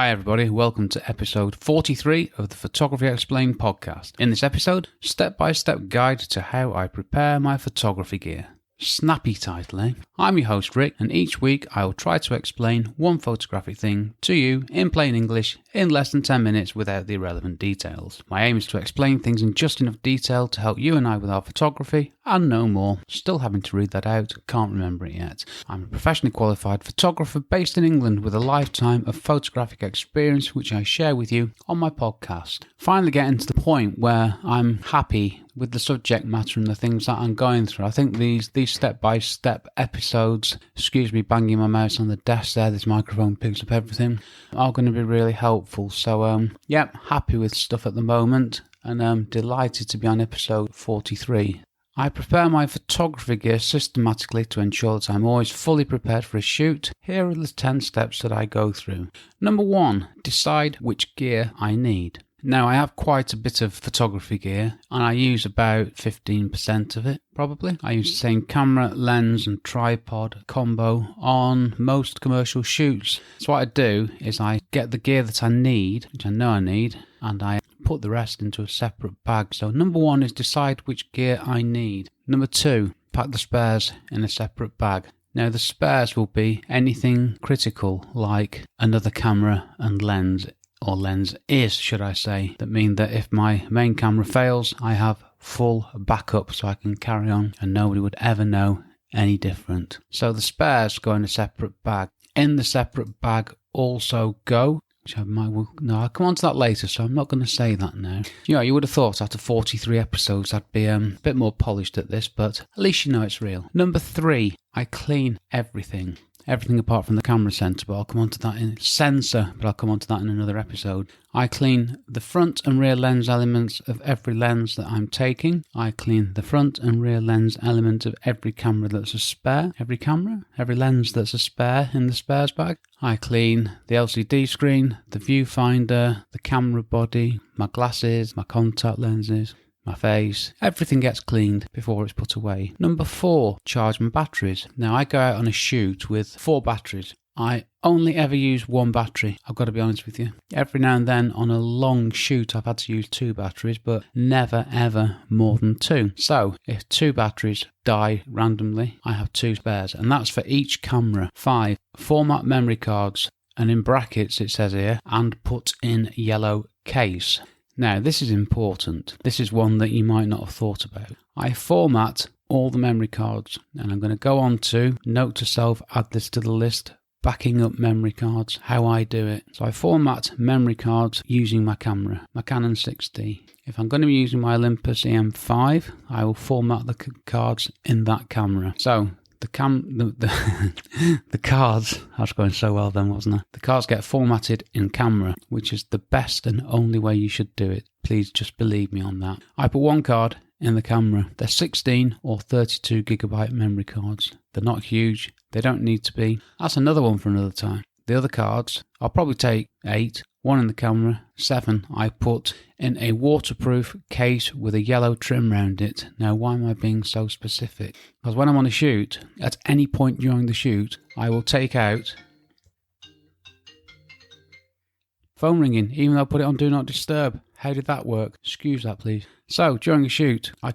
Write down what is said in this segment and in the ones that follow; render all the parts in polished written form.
Hi everybody, welcome to episode 43 of the Photography Explained podcast. In this episode, step-by-step guide to how I prepare my photography gear. Snappy title, eh? I'm your host Rick, and each week I will try to explain one photographic thing to you in plain English in less than 10 minutes without the irrelevant details. My aim is to explain things in just enough detail to help you and I with our photography, and no more. Still having to read that out, can't remember it yet. I'm a professionally qualified photographer based in England with a lifetime of photographic experience which I share with you on my podcast. Finally getting to the point where I'm happy with the subject matter and the things that I'm going through. I think these step-by-step episodes, excuse me banging my mouse on the desk there, this microphone picks up everything, are going to be really helpful. So, happy with stuff at the moment, and I'm delighted to be on episode 43. I prepare my photography gear systematically to ensure that I'm always fully prepared for a shoot. Here are the 10 steps that I go through. Number 1, decide which gear I need. Now, I have quite a bit of photography gear, and I use about 15% of it, probably. I use the same camera, lens and tripod combo on most commercial shoots. So what I do is I get the gear that I need, which I know I need, and I put the rest into a separate bag. So number 1 is decide which gear I need. Number 2, pack the spares in a separate bag. Now the spares will be anything critical like another camera and lens, or lens is, should I say. That means that if my main camera fails, I have full backup so I can carry on and nobody would ever know any different. So the spares go in a separate bag. In the separate bag also go, which I'll come on to that later, so I'm not going to say that now. You would have thought after 43 episodes I'd be a bit more polished at this, but at least you know it's real. Number 3, I clean everything. Everything apart from the camera sensor, but I'll come on to that in another episode. I clean the front and rear lens elements of every lens that I'm taking. I clean the front and rear lens element of every camera that's a spare. Every lens that's a spare in the spares bag. I clean the LCD screen, the viewfinder, the camera body, my glasses, my contact lenses, my face. Everything gets cleaned before it's put away. Number 4, charge my batteries. Now I go out on a shoot with 4 batteries. I only ever use 1 battery, I've got to be honest with you. Every now and then on a long shoot I've had to use 2 batteries, but never ever more than 2. So if 2 batteries die randomly, I have 2 spares, and that's for each camera. 5, format memory cards, and in brackets it says here, and put in yellow case. Now, this is important. This is one that you might not have thought about. I format all the memory cards, and I'm going to go on to, note to self, add this to the list, backing up memory cards, how I do it. So I format memory cards using my camera, my Canon 6D. If I'm going to be using my Olympus EM5, I will format the cards in that camera. So the cards, I was going so well then, wasn't I? The cards get formatted in camera, which is the best and only way you should do it. Please just believe me on that. I put 1 card in the camera. They're 16 or 32 gigabyte memory cards. They're not huge. They don't need to be. That's another one for another time. The other cards, I'll probably take 8. 1 in the camera, 7 I put in a waterproof case with a yellow trim around it. Now, why am I being so specific? Because when I'm on a shoot, at any point during the shoot, I will take out phone ringing, even though I put it on Do Not Disturb. How did that work? Excuse that, please. So, during a shoot, I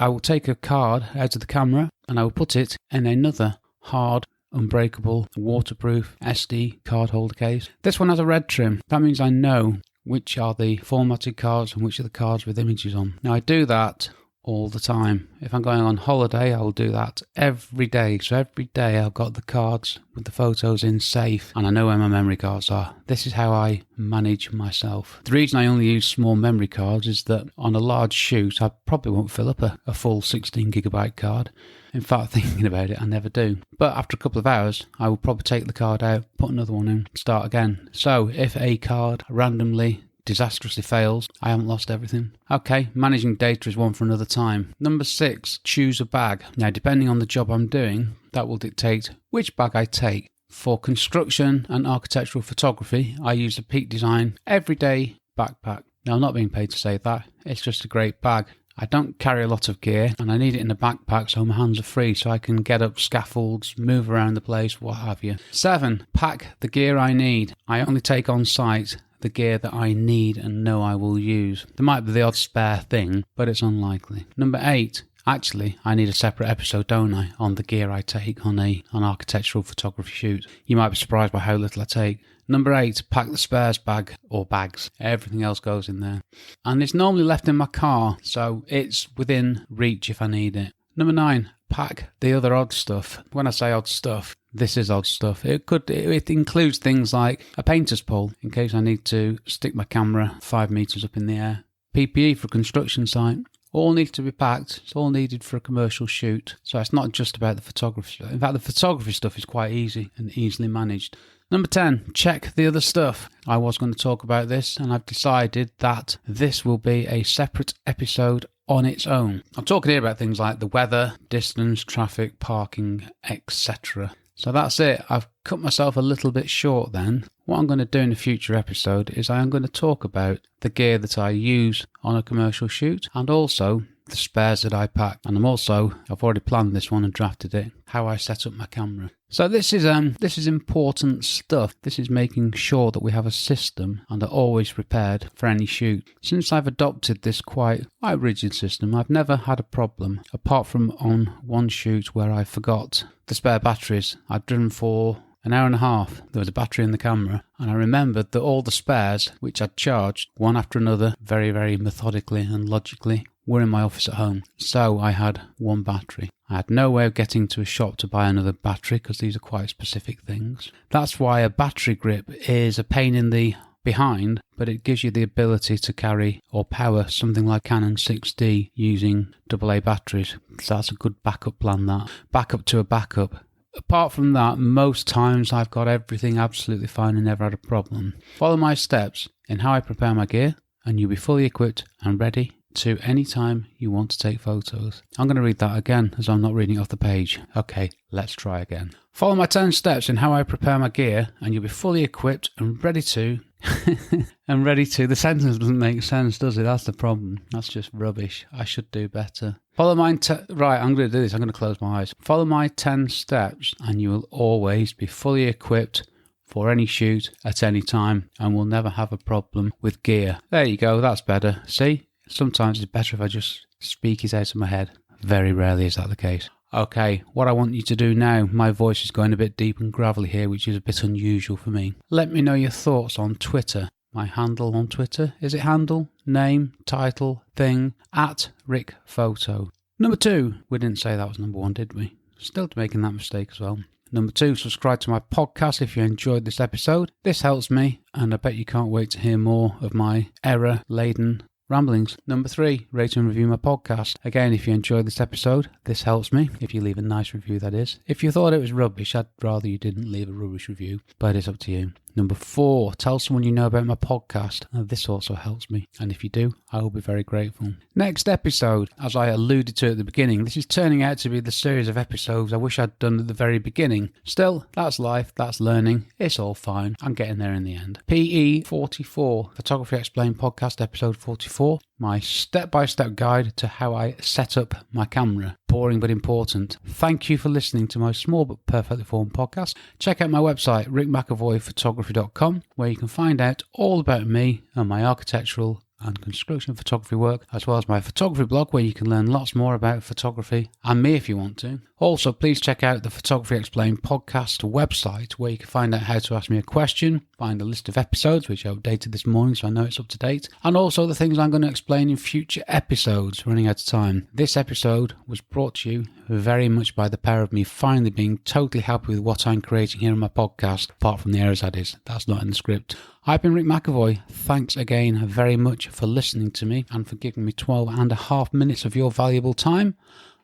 will take a card out of the camera and I will put it in another hard, unbreakable, waterproof SD card holder case. This one has a red trim. That means I know which are the formatted cards and which are the cards with images on. Now I do that all the time. If I'm going on holiday, I will do that every day. So every day I've got the cards with the photos in safe, and I know where my memory cards are. This is how I manage myself. The reason I only use small memory cards is that on a large shoot I probably won't fill up a full 16 gigabyte card. In fact, thinking about it, I never do. But after a couple of hours, I will probably take the card out, put another one in, start again. So if a card randomly, disastrously fails, I haven't lost everything. Okay, managing data is one for another time. Number 6, choose a bag. Now, depending on the job I'm doing, that will dictate which bag I take. For construction and architectural photography, I use the Peak Design Everyday Backpack. Now, I'm not being paid to say that. It's just a great bag. I don't carry a lot of gear, and I need it in a backpack so my hands are free so I can get up scaffolds, move around the place, what have you. 7. Pack the gear I need. I only take on site the gear that I need and know I will use. There might be the odd spare thing, but it's unlikely. Number 8. Actually, I need a separate episode, don't I, on the gear I take on an architectural photography shoot. You might be surprised by how little I take. Number 8, pack the spares bag or bags. Everything else goes in there. And it's normally left in my car, so it's within reach if I need it. Number 9, pack the other odd stuff. When I say odd stuff, this is odd stuff. It includes things like a painter's pole in case I need to stick my camera 5 meters up in the air. PPE for a construction site. All needs to be packed. It's all needed for a commercial shoot. So it's not just about the photography. In fact, the photography stuff is quite easy and easily managed. Number 10, check the other stuff. I was going to talk about this, and I've decided that this will be a separate episode on its own. I'm talking here about things like the weather, distance, traffic, parking, etc. So that's it. I've cut myself a little bit short then. What I'm going to do in a future episode is I am going to talk about the gear that I use on a commercial shoot and also the spares that I pack. And I've already planned this one and drafted it, how I set up my camera. So this is important stuff. This is making sure that we have a system and are always prepared for any shoot. Since I've adopted this quite rigid system, I've never had a problem, apart from on one shoot where I forgot the spare batteries. I'd driven for an hour and a half. There was a battery in the camera, and I remembered that all the spares, which I'd charged one after another, very, very methodically and logically, were in my office at home. So I had one battery. I had no way of getting to a shop to buy another battery because these are quite specific things. That's why a battery grip is a pain in the behind, but it gives you the ability to carry or power something like Canon 6D using AA batteries. So that's a good backup plan, that. Backup to a backup. Apart from that, most times I've got everything absolutely fine and never had a problem. Follow my steps in how I prepare my gear and you'll be fully equipped and ready to any time you want to take photos. I'm going to read that again as I'm not reading it off the page. Okay, let's try again. Follow my 10 steps in how I prepare my gear and you'll be fully equipped and ready to... The sentence doesn't make sense, does it? That's the problem. That's just rubbish. I should do better. Follow my... Right, I'm going to do this. I'm going to close my eyes. Follow my 10 steps and you will always be fully equipped for any shoot at any time and will never have a problem with gear. There you go. That's better. See? Sometimes it's better if I just speak it out of my head. Very rarely is that the case. Okay, what I want you to do now, my voice is going a bit deep and gravelly here, which is a bit unusual for me. Let me know your thoughts on Twitter. My handle on Twitter, is it handle, name, title, thing, @RickPhoto. Number 2, we didn't say that was number 1, did we? Still making that mistake as well. Number 2, subscribe to my podcast if you enjoyed this episode. This helps me, and I bet you can't wait to hear more of my error-laden ramblings. Number 3, rate and review my podcast. Again, if you enjoyed this episode, this helps me. If you leave a nice review, that is. If you thought it was rubbish, I'd rather you didn't leave a rubbish review, but it's up to you. Number 4, tell someone you know about my podcast. This also helps me, and if you do, I will be very grateful. Next episode, as I alluded to at the beginning, this is turning out to be the series of episodes I wish I'd done at the very beginning. Still, that's life, that's learning, it's all fine. I'm getting there in the end. PE 44, Photography Explained Podcast, episode 44. My step-by-step guide to how I set up my camera. Boring but important. Thank you for listening to my small but perfectly formed podcast. Check out my website, rickmcavoyphotography.com, where you can find out all about me and my architectural and construction photography work, as well as my photography blog, where you can learn lots more about photography and me if you want to. Also, please check out the Photography Explained podcast website, where you can find out how to ask me a question, find a list of episodes, which I updated this morning so I know it's up to date, and also the things I'm going to explain in future episodes, running out of time. This episode was brought to you very much by the power of me finally being totally happy with what I'm creating here on my podcast, apart from the errors that is. That's not in the script. I've been Rick McEvoy. Thanks again very much for listening to me and for giving me 12.5 minutes of your valuable time.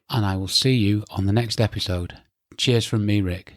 And I will see you on the next episode. Cheers from me, Rick.